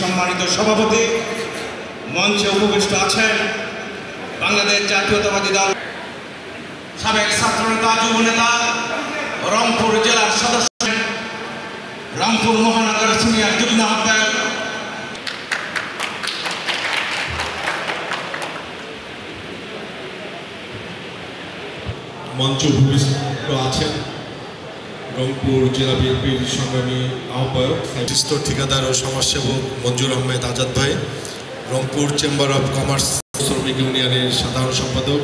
সম্মানিত সভাপতি, মঞ্চে উপবিষ্ট আছেন বাংলাদেশ জাতীয়তাবাদী দল সাবেক ছাত্রনেতা, যুবনেতা, রংপুর জেলার সদস্য, রংপুর মহানগর সিনিয়র যুগ্ম আহ্বায়ক, মঞ্চ উপবিষ্ট আছেন রংপুর জেলা বিএনপির সংগ্রামী আহ্বায়ক, বিশিষ্ট ঠিকাদার ও সমাজসেবক মঞ্জুর আহমেদ আজাদ ভাই, রংপুর চেম্বার অব কমার্স শ্রমিক ইউনিয়নের সাধারণ সম্পাদক,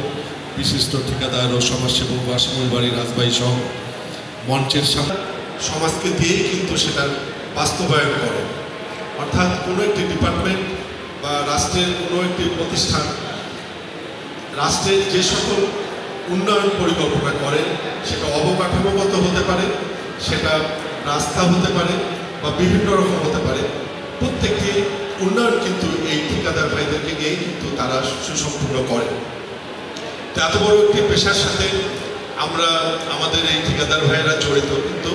বিশিষ্ট ঠিকাদার ও সমাজসেবক ওয়াসিমুল বাড়ি রাজভাই সহ মঞ্চের সামনে সমাজকে দিয়ে কিন্তু সেটার বাস্তবায়ন করে। অর্থাৎ কোনো একটি ডিপার্টমেন্ট বা রাষ্ট্রের কোনো একটি প্রতিষ্ঠান রাষ্ট্রের যে সকল উন্নয়ন পরিকল্পনা করে, সেটা অবকাঠামোগত হতে পারে, সেটা রাস্তা হতে পারে বা বিভিন্ন রকম হতে পারে, প্রত্যেকটি উন্নয়ন কিন্তু এই ঠিকাদার ভাইদেরকে নিয়ে কিন্তু তারা সুসম্পূর্ণ করে। তো এত বড় একটি পেশার সাথে আমরা আমাদের এই ঠিকাদার ভাইয়েরা জড়িত, কিন্তু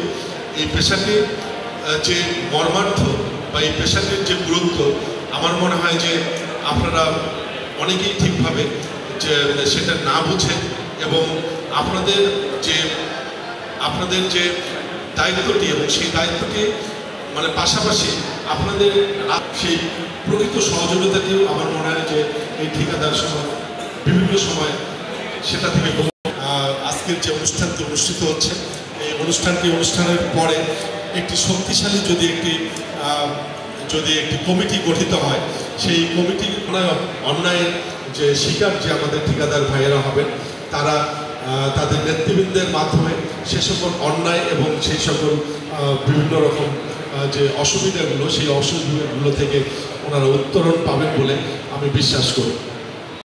এই পেশাটির যে মর্মার্থ বা এই পেশাটির যে গুরুত্ব, আমার মনে হয় যে আপনারা অনেকেই ঠিকভাবে যে সেটা না বুঝে এবং আপনাদের যে দায়িত্বটি এবং সেই দায়িত্বটি মানে পাশাপাশি আপনাদের সেই প্রকৃত সহযোগিতাটিও আমার মনে হয় যে এই ঠিকাদার সমাজ বিভিন্ন সময় সেটা থেকে আজকের যে অনুষ্ঠানটি অনুষ্ঠিত হচ্ছে, এই অনুষ্ঠানের পরে একটি শক্তিশালী যদি একটি কমিটি গঠিত হয়, সেই কমিটি অন্যায়ের যে শিকার যে আমাদের ঠিকাদার ভাইয়েরা হবেন, তারা তাদের নেতৃবৃন্দের মাধ্যমে সে সকল অন্যায় এবং সেই সকল বিভিন্ন রকম যে অসুবিধাগুলো, সেই অসুবিধাগুলো থেকে ওনারা উত্তরণ পাবেন বলে আমি বিশ্বাস করি।